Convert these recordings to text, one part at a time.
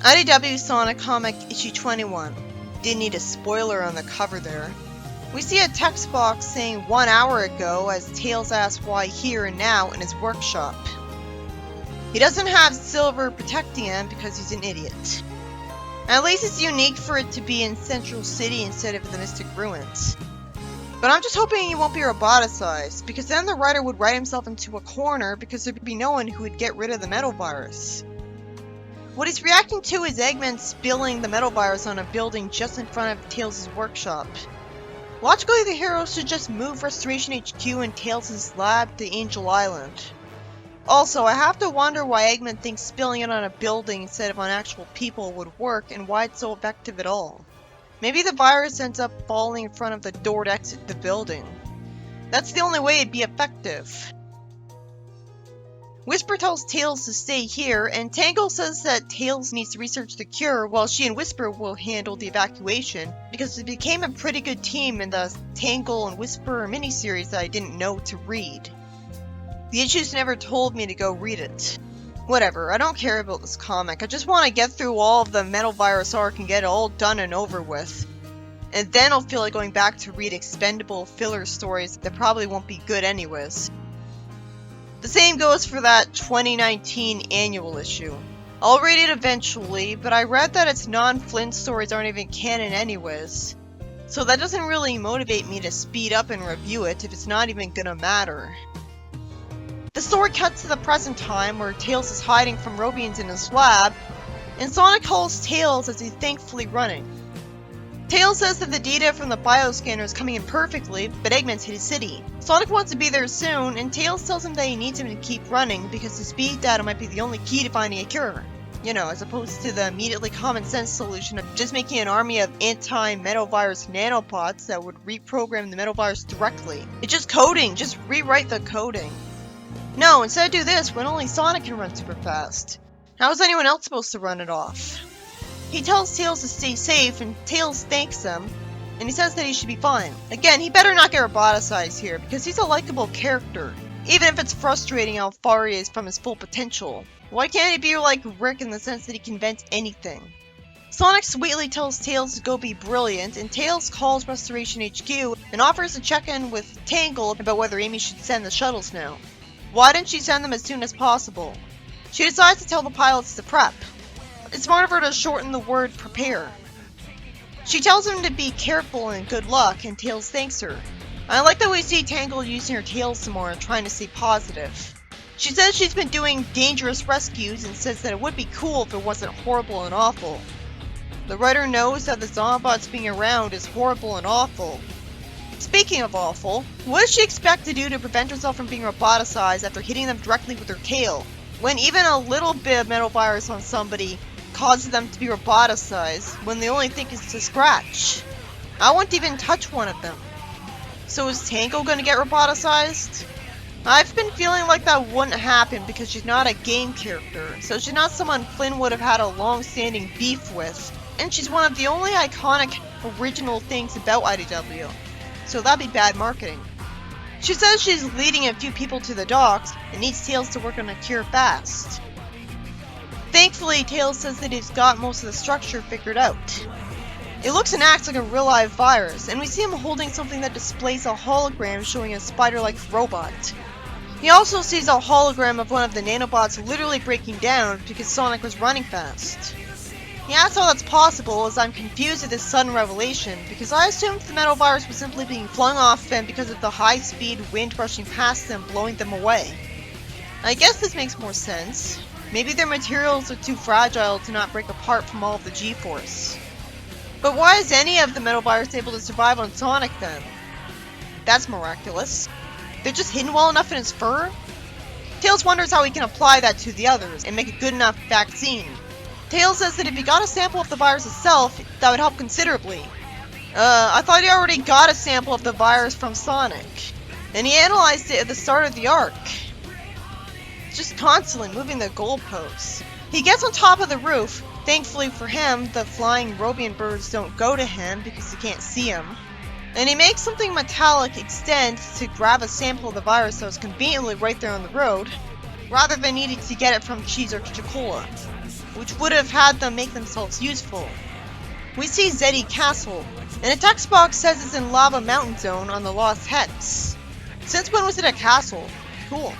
IDW Sonic Comic Issue 21. Didn't need a spoiler on the cover there. We see a text box saying 1 hour ago as Tails asks why here and now in his workshop. He doesn't have Silver protecting him because he's an idiot. At least it's unique for it to be in Central City instead of the Mystic Ruins. But I'm just hoping he won't be roboticized, because then the writer would write himself into a corner because there'd be no one who would get rid of the metal virus. What he's reacting to is Eggman spilling the metal virus on a building just in front of Tails' workshop. Logically, the hero should just move Restoration HQ and Tails' lab to Angel Island. Also, I have to wonder why Eggman thinks spilling it on a building instead of on actual people would work and why it's so effective at all. Maybe the virus ends up falling in front of the door to exit the building. That's the only way it'd be effective. Whisper tells Tails to stay here, and Tangle says that Tails needs to research the cure while she and Whisper will handle the evacuation, because it became a pretty good team in the Tangle and Whisper miniseries that I didn't know to read. The issues never told me to go read it. Whatever, I don't care about this comic, I just want to get through all of the Metal Virus arc and get it all done and over with. And then I'll feel like going back to read expendable filler stories that probably won't be good anyways. The same goes for that 2019 annual issue. I'll read it eventually, but I read that its non-Flint stories aren't even canon anyways. So that doesn't really motivate me to speed up and review it if it's not even gonna matter. The story cuts to the present time where Tails is hiding from Robians in his lab, and Sonic calls Tails as he's thankfully running. Tails says that the data from the bioscanner is coming in perfectly, but Eggman's hit his city. Sonic wants to be there soon, and Tails tells him that he needs him to keep running because the speed data might be the only key to finding a cure. You know, as opposed to the immediately common sense solution of just making an army of anti-metal virus nanobots that would reprogram the metal virus directly. It's just coding, just rewrite the coding. No, instead do this when only Sonic can run super fast. How is anyone else supposed to run it off? He tells Tails to stay safe, and Tails thanks him, and he says that he should be fine. Again, he better not get roboticized here, because he's a likable character, even if it's frustrating how far he is from his full potential. Why can't he be like Rick in the sense that he can invent anything? Sonic sweetly tells Tails to go be brilliant, and Tails calls Restoration HQ and offers to check in with Tangle about whether Amy should send the shuttles now. Why didn't she send them as soon as possible? She decides to tell the pilots to prep. It's smart of her to shorten the word prepare. She tells him to be careful and good luck, and Tails thanks her. I like that we see Tangle using her tails some more and trying to stay positive. She says she's been doing dangerous rescues and says that it would be cool if it wasn't horrible and awful. The writer knows that the Zombots being around is horrible and awful. Speaking of awful, what does she expect to do to prevent herself from being roboticized after hitting them directly with her tail? When even a little bit of metal virus on somebody causes them to be roboticized, when the only thing is to scratch. I won't even touch one of them. So is Tangle gonna get roboticized? I've been feeling like that wouldn't happen because she's not a game character, so she's not someone Flynn would have had a long-standing beef with, and she's one of the only iconic original things about IDW, so that'd be bad marketing. She says she's leading a few people to the docks and needs Tails to work on a cure fast. Thankfully, Tails says that he's got most of the structure figured out. It looks and acts like a real-life virus, and we see him holding something that displays a hologram showing a spider-like robot. He also sees a hologram of one of the nanobots literally breaking down because Sonic was running fast. He asks how that's possible, as I'm confused at this sudden revelation, because I assumed the metal virus was simply being flung off them because of the high-speed wind rushing past them, blowing them away. I guess this makes more sense. Maybe their materials are too fragile to not break apart from all of the G-force. But why is any of the metal virus able to survive on Sonic then? That's miraculous. They're just hidden well enough in his fur? Tails wonders how he can apply that to the others and make a good enough vaccine. Tails says that if he got a sample of the virus itself, that would help considerably. I thought he already got a sample of the virus from Sonic, and he analyzed it at the start of the arc. Just constantly moving the goalposts. He gets on top of the roof. Thankfully for him, the flying Robian birds don't go to him because he can't see them. And he makes something metallic extend to grab a sample of the virus that was conveniently right there on the road, rather than needing to get it from Cheese or Chicola. which would have had them make themselves useful. We see Zetty Castle, and a text box says it's in Lava Mountain Zone on the Lost Hex. Since when was it a castle? Cool.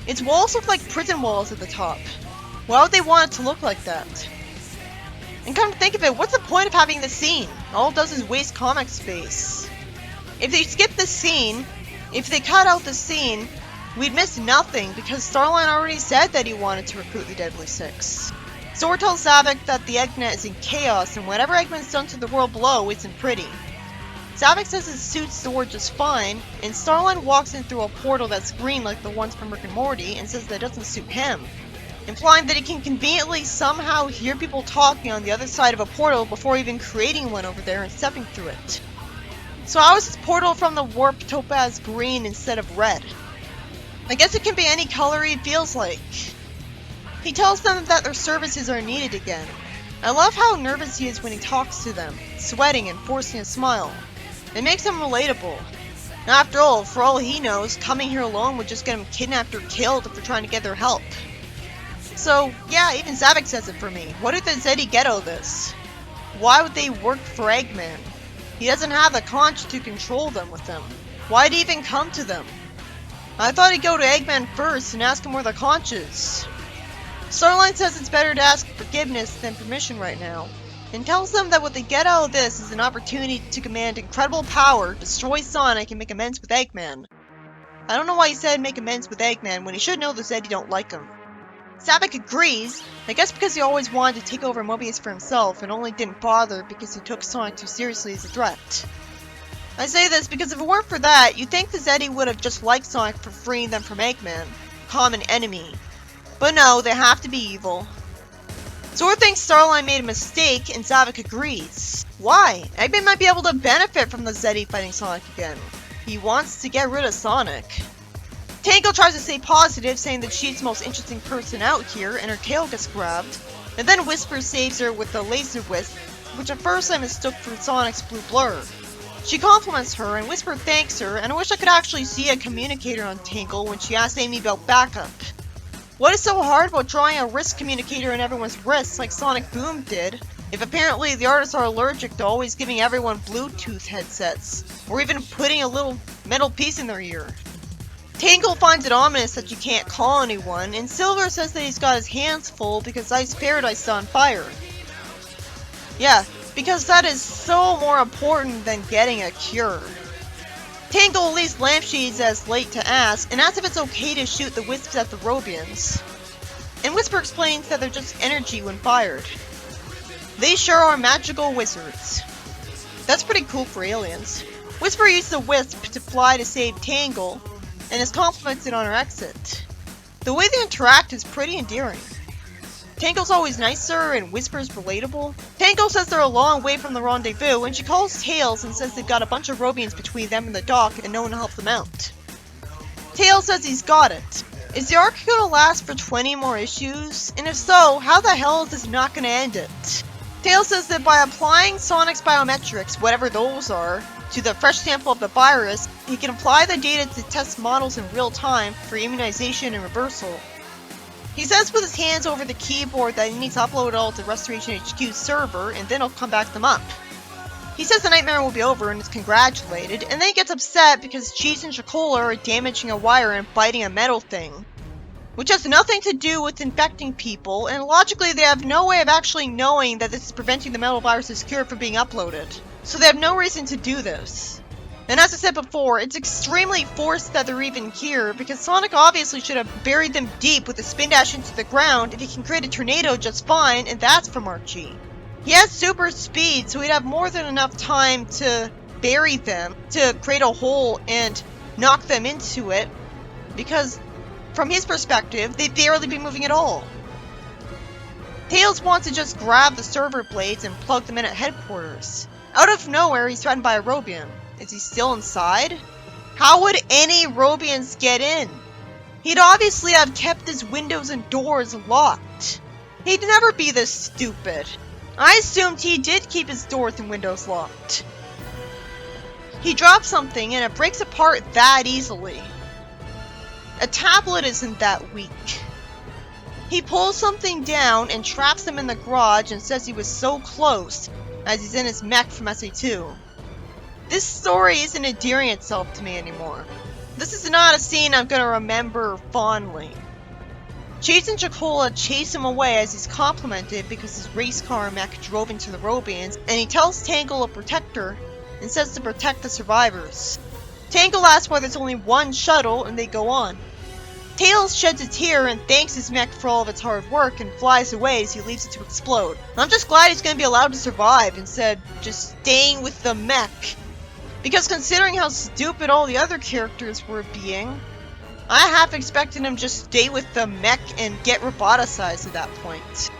Its walls look like prison walls at the top. Why would they want it to look like that? And come to think of it, what's the point of having this scene? All it does is waste comic space. If they skip this scene, if they cut out this scene, we'd miss nothing because Starline already said that he wanted to recruit the Deadly Six. Zord tells Zavok that the Eggnet is in chaos and whatever Eggman's done to the world below isn't pretty. Zavok says it suits Zord just fine, and Starline walks in through a portal that's green like the ones from Rick and Morty and says that doesn't suit him, implying that he can conveniently somehow hear people talking on the other side of a portal before even creating one over there and stepping through it. So how is this portal from the warp topaz green instead of red? I guess it can be any color he feels like. He tells them that their services are needed again. I love how nervous he is when he talks to them, sweating and forcing a smile. It makes him relatable. After all, for all he knows, coming here alone would just get him kidnapped or killed if they're trying to get their help. So, yeah, even Zavok says it for me. What did the Zetty get out of this? Why would they work for Eggman? He doesn't have the conch to control them with him. Why'd he even come to them? I thought he'd go to Eggman first and ask him where the conch is. Starline says it's better to ask forgiveness than permission right now, and tells them that what they get out of this is an opportunity to command incredible power, destroy Sonic, and make amends with Eggman. I don't know why he said make amends with Eggman when he should know the Zetty don't like him. Zavok agrees, I guess because he always wanted to take over Mobius for himself and only didn't bother because he took Sonic too seriously as a threat. I say this because if it weren't for that, you'd think the Zetty would have just liked Sonic for freeing them from Eggman, common enemy. But no, they have to be evil. Zord thinks Starline made a mistake, and Zavok agrees. Why? Eggman might be able to benefit from the Zetty fighting Sonic again. He wants to get rid of Sonic. Tango tries to stay positive, saying that she's the most interesting person out here, and her tail gets grabbed. And then Whisper saves her with the laser wisp, which at first I mistook for Sonic's blue blur. She compliments her, and Whisper thanks her, and I wish I could actually see a communicator on Tangle when she asked Amy about backup. What is so hard about drawing a wrist communicator in everyone's wrists like Sonic Boom did, if apparently the artists are allergic to always giving everyone Bluetooth headsets, or even putting a little metal piece in their ear? Tangle finds it ominous that you can't call anyone, and Silver says that he's got his hands full because Ice Paradise is on fire. Yeah, because that is so more important than getting a cure. Tangle leaves Lampshades as late to ask, and asks if it's okay to shoot the wisps at the Robians. And Whisper explains that they're just energy when fired. They sure are magical wizards. That's pretty cool for aliens. Whisper uses the wisp to fly to save Tangle, and is complimented on her exit. The way they interact is pretty endearing. Tangle's always nicer, and Whisper's relatable. Tangle says they're a long way from the rendezvous, and she calls Tails and says they've got a bunch of Robians between them and the dock, and no one to help them out. Tails says he's got it. Is the arc gonna last for 20 more issues? And if so, how the hell is this not gonna end it? Tails says that by applying Sonic's biometrics, whatever those are, to the fresh sample of the virus, he can apply the data to test models in real time for immunization and reversal. He says with his hands over the keyboard that he needs to upload it all to Restoration HQ's server, and then he'll come back them up. He says the nightmare will be over and is congratulated, and then he gets upset because Cheese and Shakola are damaging a wire and biting a metal thing, which has nothing to do with infecting people, and logically they have no way of actually knowing that this is preventing the metal virus's cure from being uploaded. So they have no reason to do this. And as I said before, it's extremely forced that they're even here, because Sonic obviously should have buried them deep with a spin dash into the ground if he can create a tornado just fine, and that's from Archie. He has super speed, so he'd have more than enough time to bury them, to create a hole and knock them into it, because from his perspective, they'd barely be moving at all. Tails wants to just grab the server blades and plug them in at headquarters. Out of nowhere, he's threatened by a Robian. Is he still inside? How would any Robians get in? He'd obviously have kept his windows and doors locked. He'd never be this stupid. I assumed he did keep his doors and windows locked. He drops something and it breaks apart that easily. A tablet isn't that weak. He pulls something down and traps him in the garage and says he was so close as he's in his mech from SA2. This story isn't endearing itself to me anymore. This is not a scene I'm gonna remember fondly. Chase and Chocola chase him away as he's complimented because his race car mech drove into the Robians, and he tells Tangle to protect her and says to protect the survivors. Tangle asks why there's only one shuttle and they go on. Tails sheds a tear and thanks his mech for all of its hard work and flies away as he leaves it to explode. I'm just glad he's going to be allowed to survive instead of just staying with the mech. Because considering how stupid all the other characters were being, I half expected him just stay with the mech and get roboticized at that point.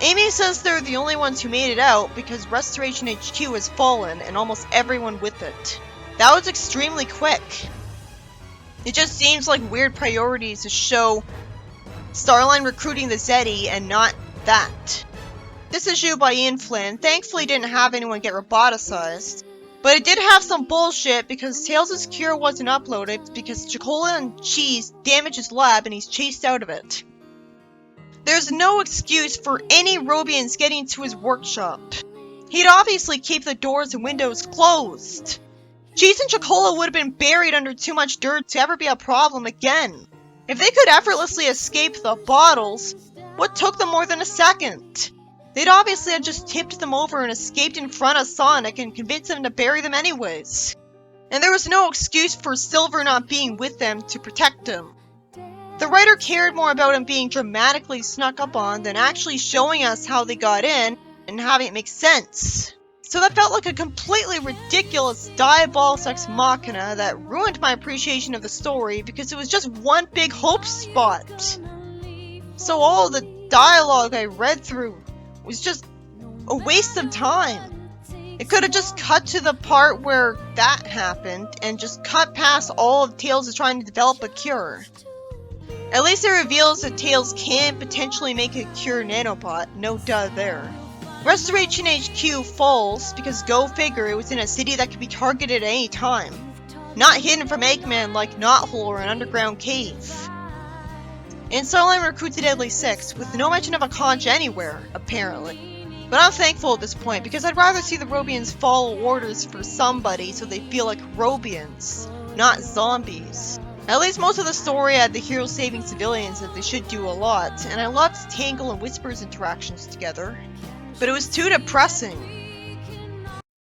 Amy says they're the only ones who made it out because Restoration HQ has fallen and almost everyone with it. That was extremely quick. It just seems like weird priorities to show Starline recruiting the Zetty and not that. This issue by Ian Flynn thankfully didn't have anyone get roboticized, but it did have some bullshit because Tails' cure wasn't uploaded because Chocola and Cheese damaged his lab and he's chased out of it. There's no excuse for any Robians getting to his workshop. He'd obviously keep the doors and windows closed. Cheese and Chocola would have been buried under too much dirt to ever be a problem again. If they could effortlessly escape the bottles, what took them more than a second? They'd obviously have just tipped them over and escaped in front of Sonic and convinced him to bury them anyways. And there was no excuse for Silver not being with them to protect him. The writer cared more about him being dramatically snuck up on than actually showing us how they got in and having it make sense. So that felt like a completely ridiculous diabolical ex machina that ruined my appreciation of the story because it was just one big hope spot. So all the dialogue I read through was just a waste of time. It could have just cut to the part where that happened and just cut past all of Tails trying to develop a cure. At least it reveals that Tails can potentially make a cure nanobot, no duh there. Restoration HQ falls because go figure it was in a city that could be targeted at any time. Not hidden from Eggman like Knothole or an underground cave. And Starline recruits the Deadly Six, with no mention of a conch anywhere, apparently. But I'm thankful at this point, because I'd rather see the Robians follow orders for somebody so they feel like Robians, not zombies. At least most of the story had the heroes saving civilians, as they should do a lot, and I loved Tangle and Whisper's interactions together. But it was too depressing.